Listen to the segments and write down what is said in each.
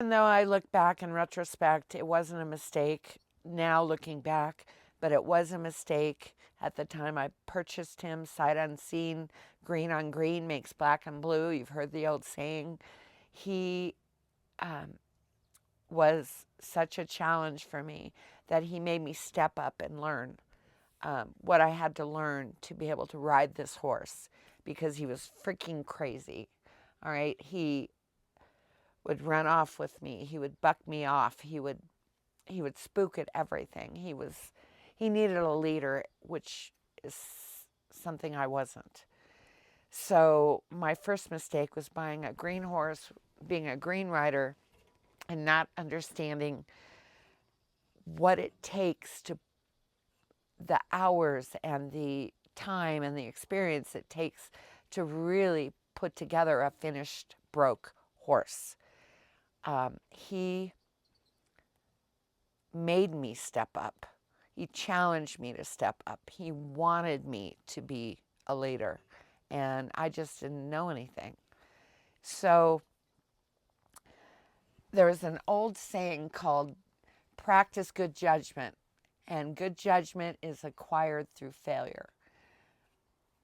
Even though I look back in retrospect, it wasn't a mistake now looking back, but it was a mistake at the time I purchased him sight unseen. Green on green makes black and blue. You've heard the old saying. He um, was such a challenge for me that he made me step up and learn what I had to learn to be able to ride this horse because he was freaking crazy. All right. He would run off with me. He would buck me off. He would spook at everything. He needed a leader, which is something I wasn't. So my first mistake was buying a green horse, being a green rider, and not understanding what it takes to the hours and the time and the experience it takes to really put together a finished broke horse. He made me step up. He challenged me to step up. He wanted me to be a leader, and I just didn't know anything. So there was an old saying called practice good judgment, and good judgment is acquired through failure.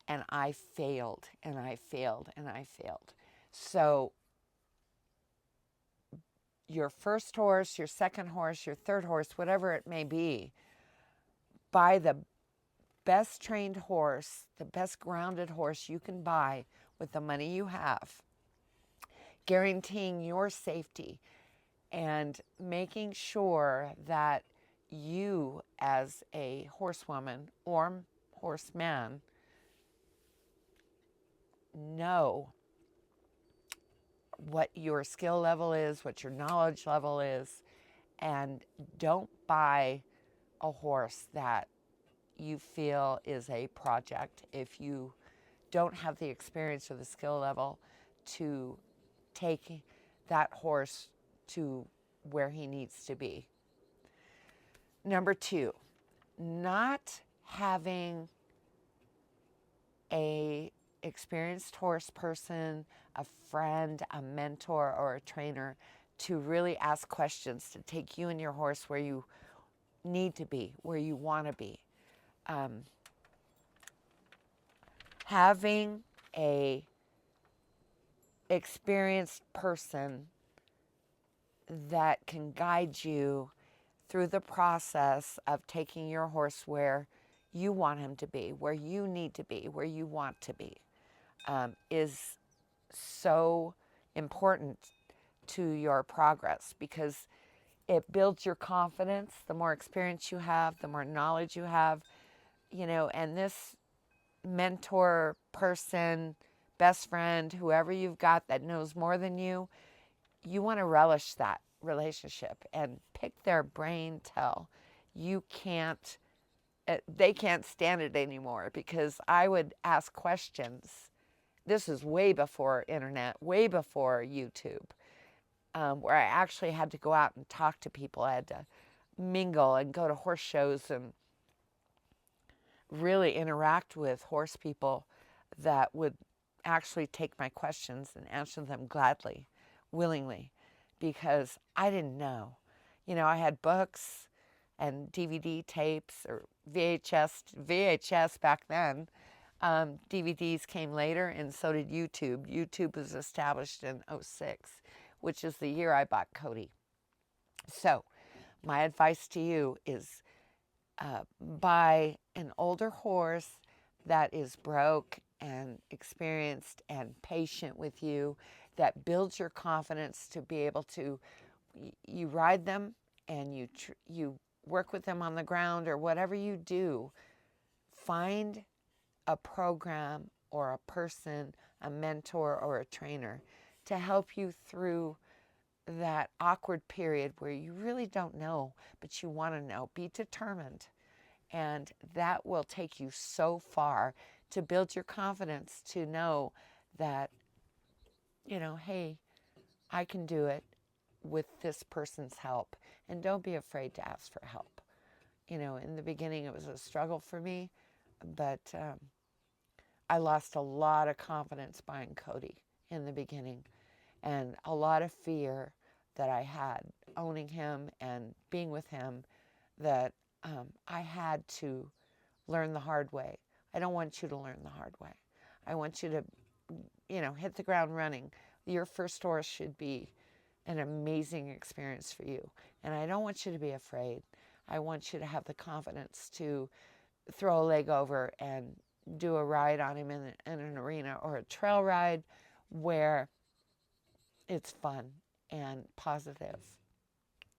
And I failed, and I failed, and I failed. So your first horse, your second horse, your third horse, whatever it may be, buy the best trained horse, the best grounded horse you can buy with the money you have, guaranteeing your safety and making sure that you, as a horsewoman or horseman, know what your skill level is, what your knowledge level is, and don't buy a horse that you feel is a project if you don't have the experience or the skill level to take that horse to where he needs to be. Number two, not having a experienced horse person, a friend, a mentor, or a trainer to really ask questions to take you and your horse where you need to be, where you want to be. Um, Having a experienced person that can guide you through the process of taking your horse where you want him to be, where you need to be, where you want to be, is so important to your progress because it builds your confidence. The more experience you have, the more knowledge you have, and this mentor person, best friend, whoever you've got that knows more than you want to relish that relationship and pick their brain till you can't, they can't stand it anymore because I would ask questions. This is way before internet, way before YouTube, where I actually had to go out and talk to people. I had to mingle and go to horse shows and really interact with horse people that would actually take my questions and answer them gladly, willingly, because I didn't know. I had books and DVD tapes or VHS back then. DVDs came later, and so did YouTube. YouTube was established in '06, which is the year I bought Cody. So, my advice to you is buy an older horse that is broke and experienced and patient with you, that builds your confidence to be able to, you ride them and you work with them on the ground or whatever you do. Find a program or a person, a mentor or a trainer to help you through that awkward period where you really don't know, but you want to know. Be determined. And that will take you so far to build your confidence to know that, hey, I can do it with this person's help. And don't be afraid to ask for help. In the beginning, it was a struggle for me, but I lost a lot of confidence buying Cody in the beginning and a lot of fear that I had owning him and being with him that I had to learn the hard way. I don't want you to learn the hard way. I want you to, hit the ground running. Your first horse should be an amazing experience for you. And I don't want you to be afraid. I want you to have the confidence to throw a leg over and do a ride on him in an arena or a trail ride where it's fun and positive